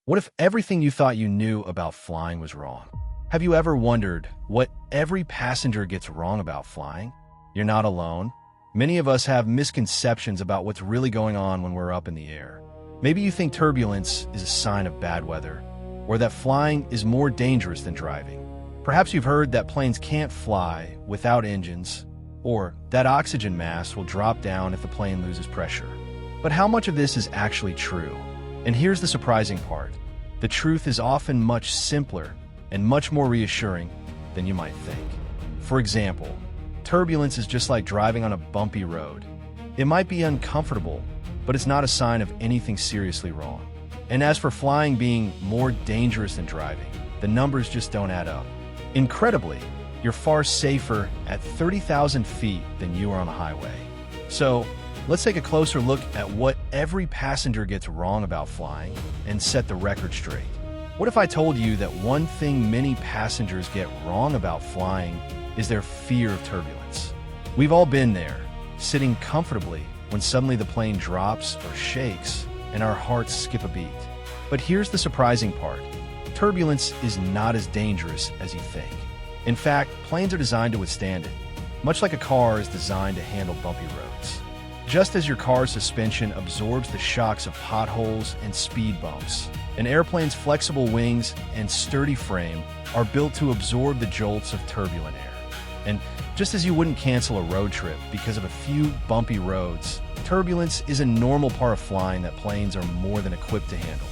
What if everything you thought you knew about flying was wrong? Have you ever wondered what every passenger gets wrong about flying? You're not alone. Many of us have misconceptions about what's really going on when we're up in the air. Maybe you think turbulence is a sign of bad weather, or that flying is more dangerous than driving. Perhaps you've heard that planes can't fly without engines, or that oxygen masks will drop down if the plane loses pressure. But how much of this is actually true? And here's the surprising part. The truth is often much simpler and much more reassuring than you might think. For example, turbulence is just like driving on a bumpy road. It might be uncomfortable, but it's not a sign of anything seriously wrong. And as for flying being more dangerous than driving, the numbers just don't add up. Incredibly, you're far safer at 30,000 feet than you are on a highway. So, let's take a closer look at what every passenger gets wrong about flying and set the record straight. What if I told you that one thing many passengers get wrong about flying is their fear of turbulence? We've all been there, sitting comfortably when suddenly the plane drops or shakes and our hearts skip a beat. But here's the surprising part. Turbulence is not as dangerous as you think. In fact, planes are designed to withstand it, much like a car is designed to handle bumpy roads. Just as your car's suspension absorbs the shocks of potholes and speed bumps, an airplane's flexible wings and sturdy frame are built to absorb the jolts of turbulent air. And just as you wouldn't cancel a road trip because of a few bumpy roads, turbulence is a normal part of flying that planes are more than equipped to handle.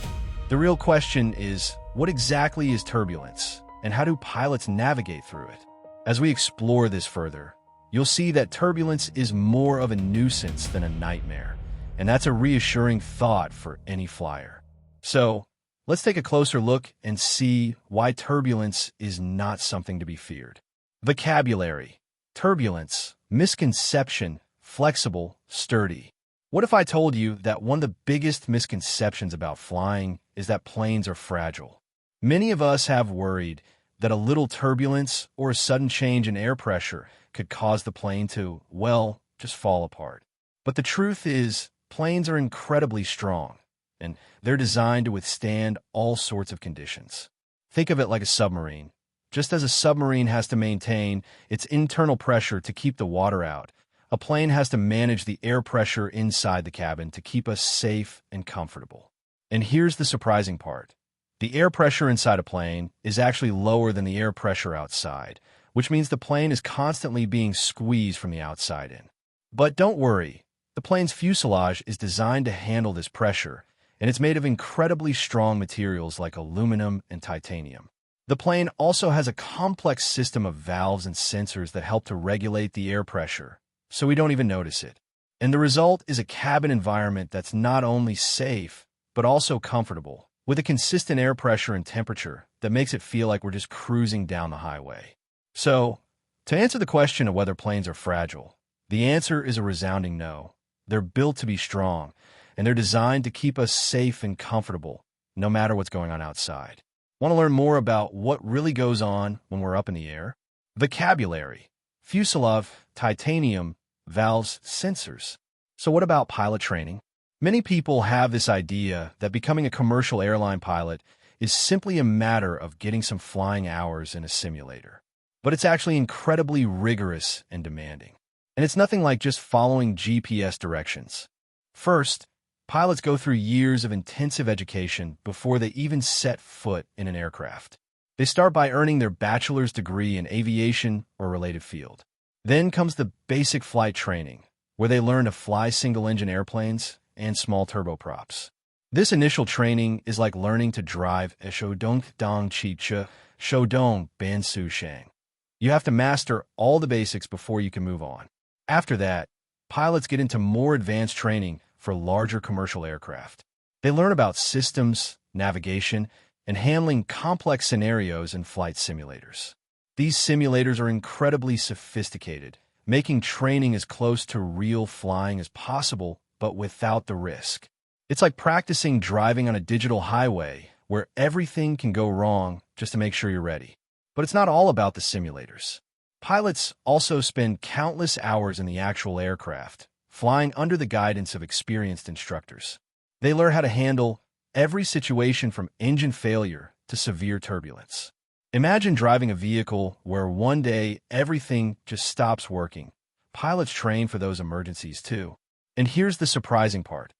The real question is, what exactly is turbulence, and how do pilots navigate through it? As we explore this further, you'll see that turbulence is more of a nuisance than a nightmare, and that's a reassuring thought for any flyer. So, let's take a closer look and see why turbulence is not something to be feared. Vocabulary: turbulence, misconception, flexible, sturdy. What if I told you that one of the biggest misconceptions about flying is that planes are fragile? Many of us have worried that a little turbulence or a sudden change in air pressure could cause the plane to, well, just fall apart. But the truth is, planes are incredibly strong, and they're designed to withstand all sorts of conditions. Think of it like a submarine. Just as a submarine has to maintain its internal pressure to keep the water out, a plane has to manage the air pressure inside the cabin to keep us safe and comfortable. And here's the surprising part. The air pressure inside a plane is actually lower than the air pressure outside, which means the plane is constantly being squeezed from the outside in. But don't worry, the plane's fuselage is designed to handle this pressure, and it's made of incredibly strong materials like aluminum and titanium. The plane also has a complex system of valves and sensors that help to regulate the air pressure, so we don't even notice it. And the result is a cabin environment that's not only safe, but also comfortable, with a consistent air pressure and temperature that makes it feel like we're just cruising down the highway. So, to answer the question of whether planes are fragile, the answer is a resounding no. They're built to be strong, and they're designed to keep us safe and comfortable, no matter what's going on outside. Want to learn more about what really goes on when we're up in the air? Vocabulary: fuselage, titanium, valves, sensors. So what about pilot training? Many people have this idea that becoming a commercial airline pilot is simply a matter of getting some flying hours in a simulator. But it's actually incredibly rigorous and demanding. And it's nothing like just following GPS directions. First, pilots go through years of intensive education before they even set foot in an aircraft. They start by earning their bachelor's degree in aviation or related field. Then comes the basic flight training, where they learn to fly single-engine airplanes and small turboprops. This initial training is like learning to drive a Shodong Dong Chicha Shodong Ban Su Shang. You have to master all the basics before you can move on. After that, pilots get into more advanced training for larger commercial aircraft. They learn about systems, navigation, and handling complex scenarios in flight simulators. These simulators are incredibly sophisticated, making training as close to real flying as possible, but without the risk. It's like practicing driving on a digital highway where everything can go wrong just to make sure you're ready. But it's not all about the simulators. Pilots also spend countless hours in the actual aircraft, flying under the guidance of experienced instructors. They learn how to handle every situation from engine failure to severe turbulence. Imagine driving a vehicle where one day everything just stops working. Pilots train for those emergencies too. And here's the surprising part.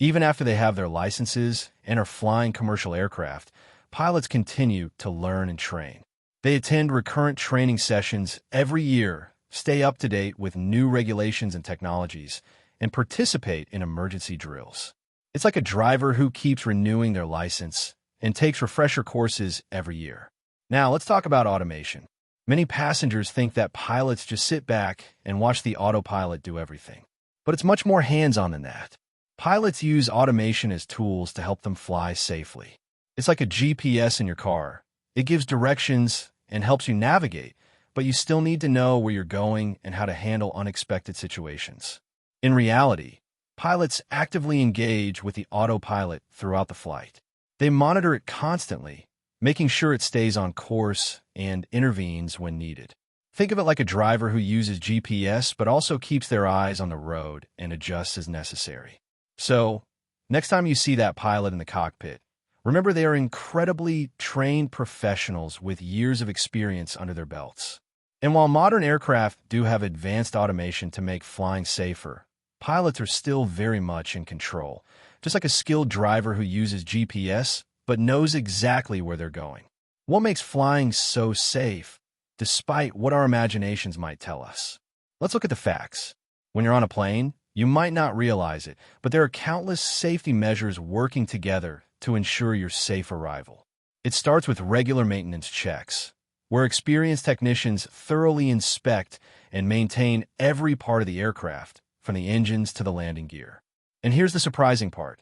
Even after they have their licenses and are flying commercial aircraft, pilots continue to learn and train. They attend recurrent training sessions every year, stay up to date with new regulations and technologies, and participate in emergency drills. It's like a driver who keeps renewing their license and takes refresher courses every year. Now, let's talk about automation. Many passengers think that pilots just sit back and watch the autopilot do everything. But it's much more hands-on than that. Pilots use automation as tools to help them fly safely. It's like a GPS in your car. It gives directions and helps you navigate, but you still need to know where you're going and how to handle unexpected situations. In reality, pilots actively engage with the autopilot throughout the flight. They monitor it constantly, making sure it stays on course and intervenes when needed. Think of it like a driver who uses GPS but also keeps their eyes on the road and adjusts as necessary. So, next time you see that pilot in the cockpit, remember they are incredibly trained professionals with years of experience under their belts. And while modern aircraft do have advanced automation to make flying safer, pilots are still very much in control, just like a skilled driver who uses GPS but knows exactly where they're going. What makes flying so safe, despite what our imaginations might tell us? Let's look at the facts. When you're on a plane, you might not realize it, but there are countless safety measures working together to ensure your safe arrival. It starts with regular maintenance checks, where experienced technicians thoroughly inspect and maintain every part of the aircraft, from the engines to the landing gear. And here's the surprising part.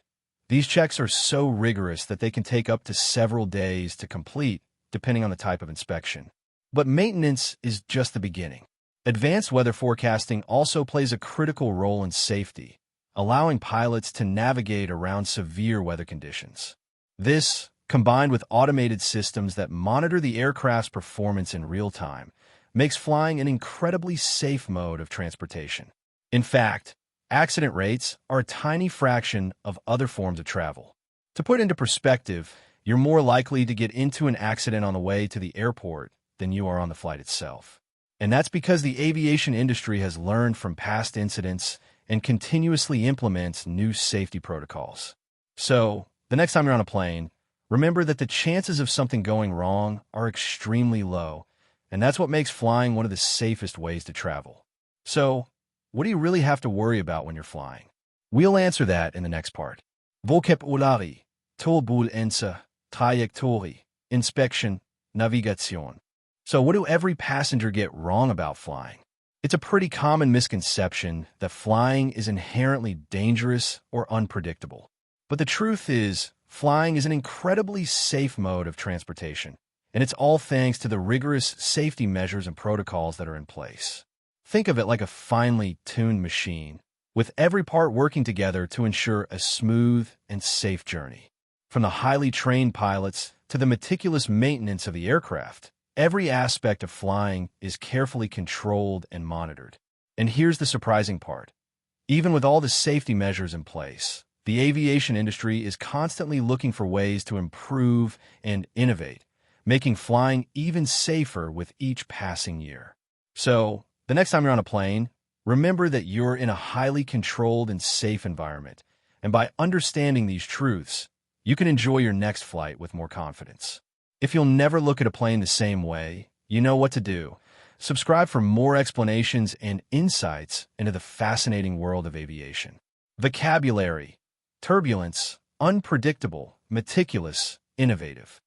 These checks are so rigorous that they can take up to several days to complete, depending on the type of inspection. But maintenance is just the beginning. Advanced weather forecasting also plays a critical role in safety, allowing pilots to navigate around severe weather conditions. This, combined with automated systems that monitor the aircraft's performance in real time, makes flying an incredibly safe mode of transportation. In fact, accident rates are a tiny fraction of other forms of travel. To put into perspective, you're more likely to get into an accident on the way to the airport than you are on the flight itself. And that's because the aviation industry has learned from past incidents and continuously implements new safety protocols. So, the next time you're on a plane, remember that the chances of something going wrong are extremely low, and that's what makes flying one of the safest ways to travel. So, what do you really have to worry about when you're flying? We'll answer that in the next part. Vocabulary, turbulence, trajectory, inspection, navigation. So what do every passenger get wrong about flying? It's a pretty common misconception that flying is inherently dangerous or unpredictable. But the truth is, flying is an incredibly safe mode of transportation, and it's all thanks to the rigorous safety measures and protocols that are in place. Think of it like a finely tuned machine, with every part working together to ensure a smooth and safe journey. From the highly trained pilots to the meticulous maintenance of the aircraft, every aspect of flying is carefully controlled and monitored. And here's the surprising part. Even with all the safety measures in place, the aviation industry is constantly looking for ways to improve and innovate, making flying even safer with each passing year. So, the next time you're on a plane, remember that you're in a highly controlled and safe environment, and by understanding these truths, you can enjoy your next flight with more confidence. If you'll never look at a plane the same way, you know what to do. Subscribe for more explanations and insights into the fascinating world of aviation. Vocabulary: turbulence, unpredictable, meticulous, innovative.